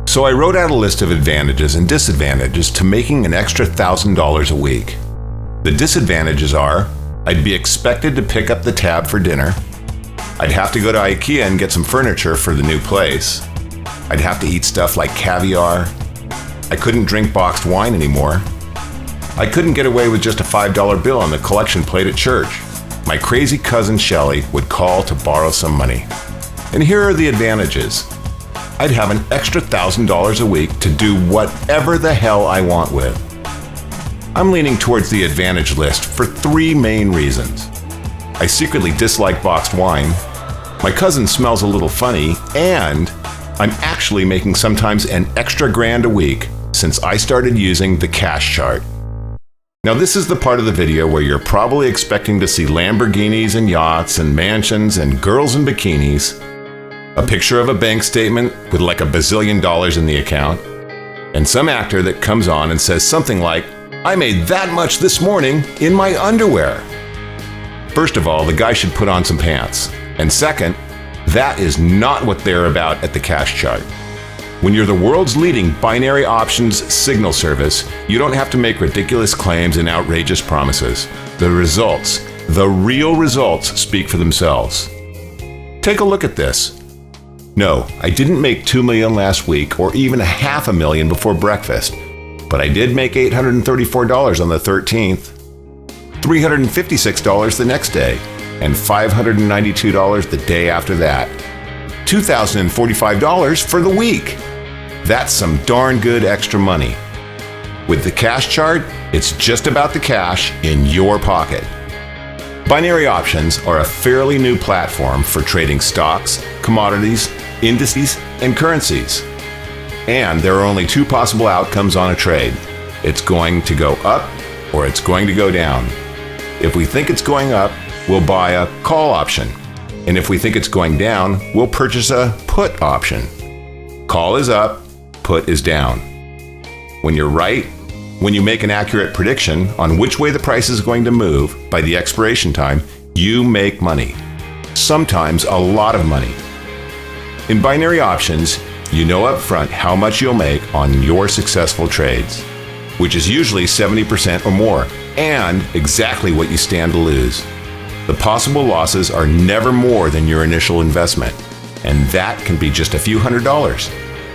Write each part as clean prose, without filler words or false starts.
So I wrote out a list of advantages and disadvantages to making an extra $1,000 a week. The disadvantages are, I'd be expected to pick up the tab for dinner. I'd have to go to IKEA and get some furniture for the new place. I'd have to eat stuff like caviar. I couldn't drink boxed wine anymore. I couldn't get away with just a $5 bill on the collection plate at church. My crazy cousin Shelley would call to borrow some money. And here are the advantages. I'd have an extra $1,000 a week to do whatever the hell I want with. I'm leaning towards the advantage list for 3 main reasons. I secretly dislike boxed wine, my cousin smells a little funny, and I'm actually making sometimes an extra $1,000 a week since I started using the cash chart. Now this is the part of the video where you're probably expecting to see Lamborghinis and yachts and mansions and girls in bikinis, a picture of a bank statement with like $1 bazillion in the account, and some actor that comes on and says something like, "I made that much this morning in my underwear." First of all, the guy should put on some pants. And second, that is not what they're about at the Cash Chart. When you're the world's leading binary options signal service, you don't have to make ridiculous claims and outrageous promises. The results, the real results, speak for themselves. Take a look at this. No, I didn't make $2 million last week or even $500,000 before breakfast, but I did make $834 on the 13th, $356 the next day, and $592 the day after that. $2,045 for the week. That's some darn good extra money. With the Cash Chart, it's just about the cash in your pocket. Binary options are a fairly new platform for trading stocks, commodities, indices, and currencies. And there are only 2 possible outcomes on a trade. It's going to go up or it's going to go down. If we think it's going up, we'll buy a call option. And if we think it's going down, we'll purchase a put option. Call is up, put is down. When you're right, when you make an accurate prediction on which way the price is going to move by the expiration time, you make money. Sometimes a lot of money. In binary options, you know up front how much you'll make on your successful trades, which is usually 70% or more, and exactly what you stand to lose. The possible losses are never more than your initial investment, and that can be just a few $100s.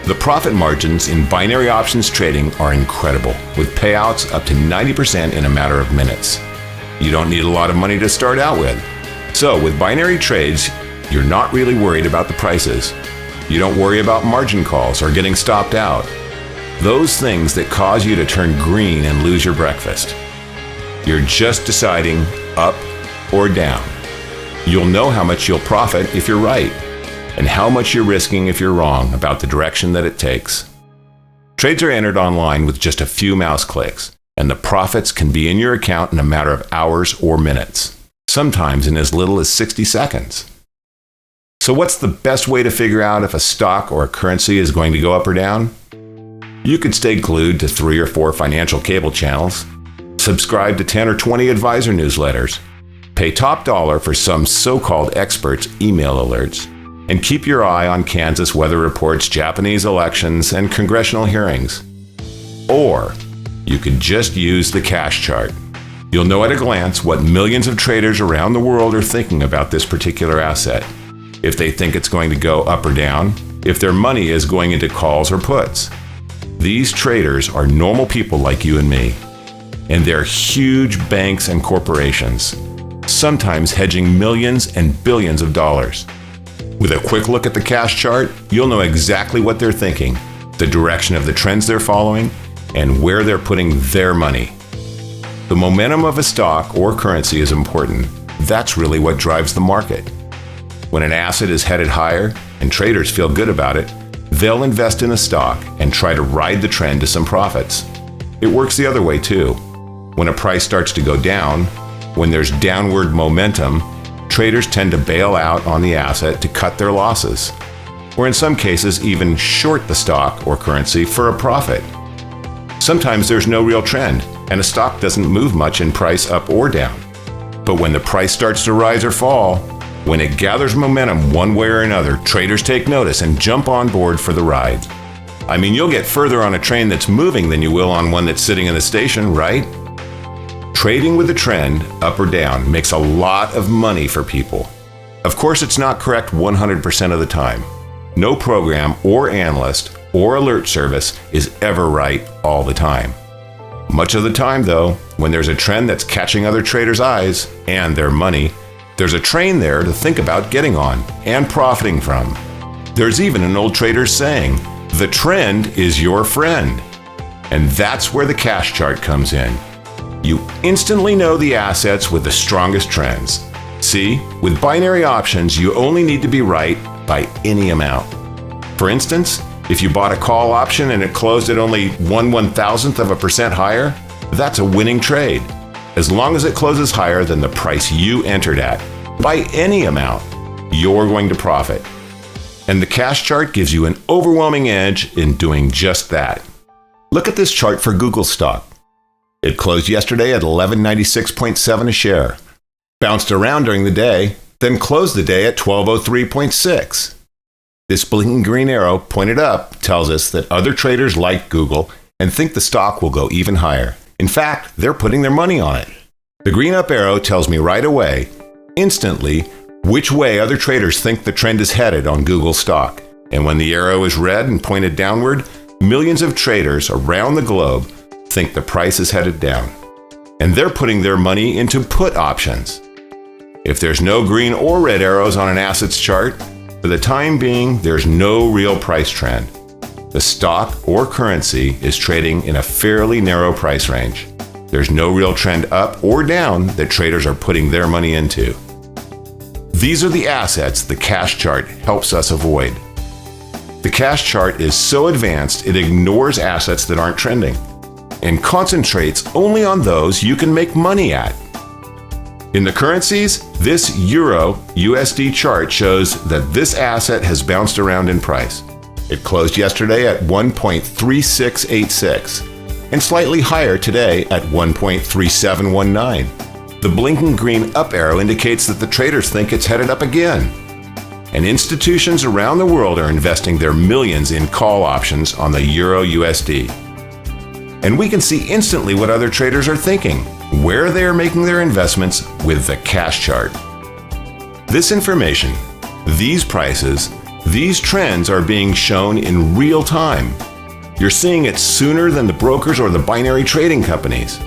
The profit margins in binary options trading are incredible, with payouts up to 90% in a matter of minutes. You don't need a lot of money to start out with. So with binary trades, you're not really worried about the prices. You don't worry about margin calls or getting stopped out. Those things that cause you to turn green and lose your breakfast. You're just deciding up or down. You'll know how much you'll profit if you're right, and how much you're risking if you're wrong about the direction that it takes. Trades are entered online with just a few mouse clicks, and the profits can be in your account in a matter of hours or minutes, sometimes in as little as 60 seconds. So what's the best way to figure out if a stock or a currency is going to go up or down? You could stay glued to 3 or 4 financial cable channels, subscribe to 10 or 20 advisor newsletters, pay top dollar for some so-called experts' email alerts, and keep your eye on Kansas weather reports, Japanese elections, and congressional hearings. Or you could just use the Cash Chart. You'll know at a glance what millions of traders around the world are thinking about this particular asset, if they think it's going to go up or down, if their money is going into calls or puts. These traders are normal people like you and me, and they're huge banks and corporations, sometimes hedging millions and billions of dollars. With a quick look at the Cash Chart, you'll know exactly what they're thinking, the direction of the trends they're following, and where they're putting their money. The momentum of a stock or currency is important. That's really what drives the market. When an asset is headed higher and traders feel good about it, they'll invest in a stock and try to ride the trend to some profits. It works the other way too. When a price starts to go down, when there's downward momentum, traders tend to bail out on the asset to cut their losses, or in some cases even short the stock or currency for a profit. Sometimes there's no real trend, and a stock doesn't move much in price up or down. But when the price starts to rise or fall, when it gathers momentum one way or another, traders take notice and jump on board for the ride. I mean, you'll get further on a train that's moving than you will on one that's sitting in the station, right? Trading with the trend, up or down, makes a lot of money for people. Of course, it's not correct 100% of the time. No program or analyst or alert service is ever right all the time. Much of the time, though, when there's a trend that's catching other traders' eyes and their money, there's a train there to think about getting on and profiting from. There's even an old trader's saying, "The trend is your friend." And that's where the cash chart comes in. You instantly know the assets with the strongest trends. See, with binary options, you only need to be right by any amount. For instance, if you bought a call option and it closed at only 1/1000% higher, that's a winning trade. As long as it closes higher than the price you entered at, by any amount, you're going to profit. And the cash chart gives you an overwhelming edge in doing just that. Look at this chart for Google stock. It closed yesterday at 1196.7 a share, bounced around during the day, then closed the day at 1203.6. This blinking green arrow pointed up tells us that other traders like Google and think the stock will go even higher. In fact, they're putting their money on it. The green up arrow tells me right away, instantly, which way other traders think the trend is headed on Google stock. And when the arrow is red and pointed downward, millions of traders around the globe think the price is headed down. And they're putting their money into put options. If there's no green or red arrows on an assets chart, for the time being, there's no real price trend. The stock or currency is trading in a fairly narrow price range. There's no real trend up or down that traders are putting their money into. These are the assets the cash chart helps us avoid. The cash chart is so advanced it ignores assets that aren't trending and concentrates only on those you can make money at. In the currencies, this Euro USD chart shows that this asset has bounced around in price. It closed yesterday at 1.3686 and slightly higher today at 1.3719. The blinking green up arrow indicates that the traders think it's headed up again. And institutions around the world are investing their millions in call options on the Euro USD. And we can see instantly what other traders are thinking, where they are making their investments with the cash chart. This information, these prices, these trends are being shown in real time. You're seeing it sooner than the brokers or the binary trading companies.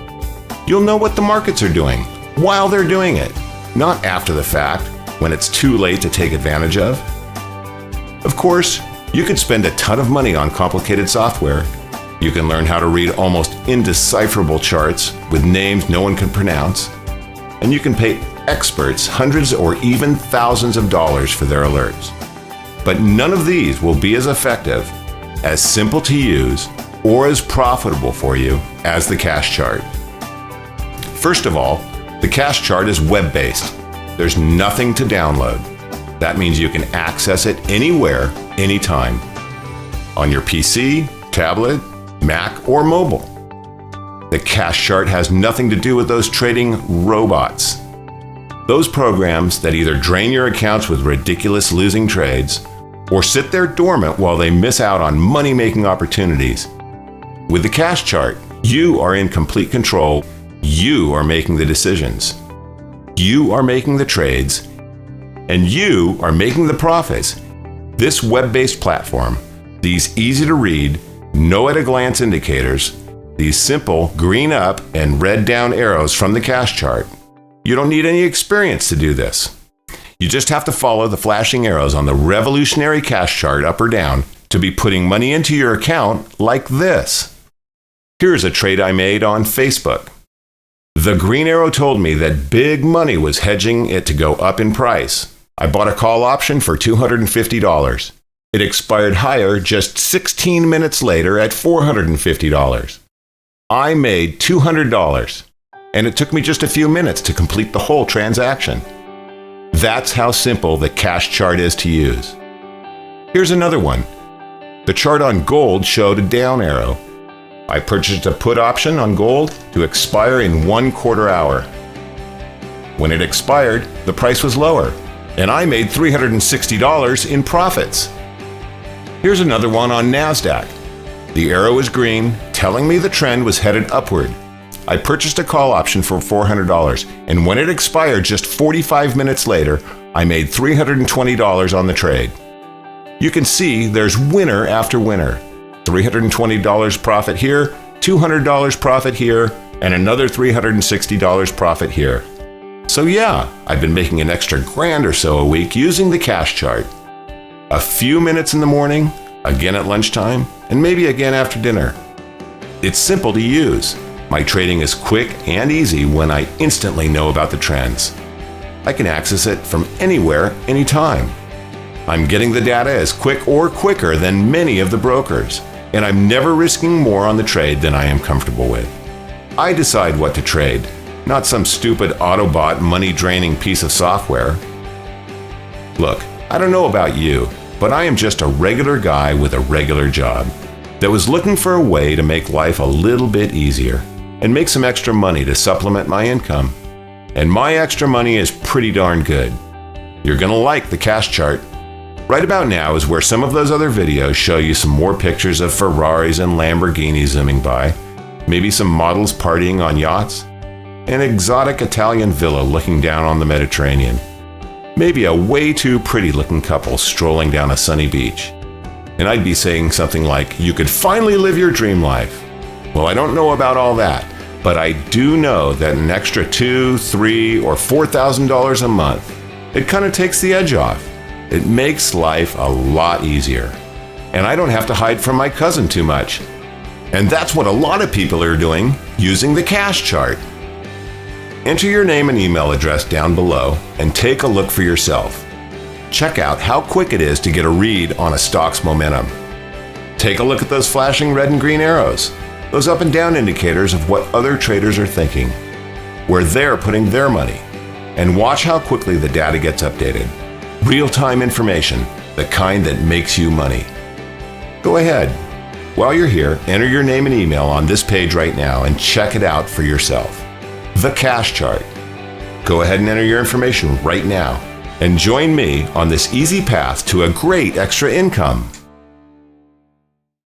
You'll know what the markets are doing while they're doing it, not after the fact when it's too late to take advantage of. Of course, you could spend a ton of money on complicated software. You can learn how to read almost indecipherable charts with names no one can pronounce. And you can pay experts hundreds or even thousands of dollars for their alerts. But none of these will be as effective, as simple to use, or as profitable for you as the cash chart. First of all, the cash chart is web-based. There's nothing to download. That means you can access it anywhere, anytime. On your PC, tablet, Mac, or mobile. The cash chart has nothing to do with those trading robots. Those programs that either drain your accounts with ridiculous losing trades or sit there dormant while they miss out on money-making opportunities. With the cash chart, you are in complete control. You are making the decisions. You are making the trades, and you are making the profits. This web-based platform, these easy-to-read, know-at-a-glance indicators, these simple green up and red down arrows from the cash chart. You don't need any experience to do this. You just have to follow the flashing arrows on the revolutionary cash chart up or down to be putting money into your account like this. Here's a trade I made on Facebook. The green arrow told me that big money was hedging it to go up in price. I bought a call option for $250. It expired higher just 16 minutes later at $450. I made $200, and it took me just a few minutes to complete the whole transaction. That's how simple the cash chart is to use. Here's another one. The chart on gold showed a down arrow. I purchased a put option on gold to expire in 1/4 hour. When it expired, the price was lower, and I made $360 in profits. Here's another one on NASDAQ. The arrow was green, telling me the trend was headed upward. I purchased a call option for $400, and when it expired just 45 minutes later, I made $320 on the trade. You can see there's winner after winner. $320 profit here, $200 profit here, and another $360 profit here. So yeah, I've been making an extra grand or so a week using the cash chart. A few minutes in the morning, again at lunchtime, and maybe again after dinner. It's simple to use. My trading is quick and easy when I instantly know about the trends. I can access it from anywhere, anytime. I'm getting the data as quick or quicker than many of the brokers, and I'm never risking more on the trade than I am comfortable with. I decide what to trade, not some stupid Autobot money-draining piece of software. Look, I don't know about you, but I am just a regular guy with a regular job that was looking for a way to make life a little bit easier and make some extra money to supplement my income. And my extra money is pretty darn good. You're gonna like the cash chart. Right about now is where some of those other videos show you some more pictures of Ferraris and Lamborghinis zooming by, maybe some models partying on yachts, an exotic Italian villa looking down on the Mediterranean, maybe a way too pretty looking couple strolling down a sunny beach. And I'd be saying something like, you could finally live your dream life. Well, I don't know about all that, but I do know that an extra $2,000, $3,000, or $4,000 a month, it kind of takes the edge off. It makes life a lot easier. And I don't have to hide from my cousin too much. And that's what a lot of people are doing, using the cash chart. Enter your name and email address down below and take a look for yourself. Check out how quick it is to get a read on a stock's momentum. Take a look at those flashing red and green arrows, those up and down indicators of what other traders are thinking, where they're putting their money, and watch how quickly the data gets updated. Real-time information, the kind that makes you money. Go ahead. While you're here, enter your name and email on this page right now and check it out for yourself. The Cash Chart. Go ahead and enter your information right now and join me on this easy path to a great extra income.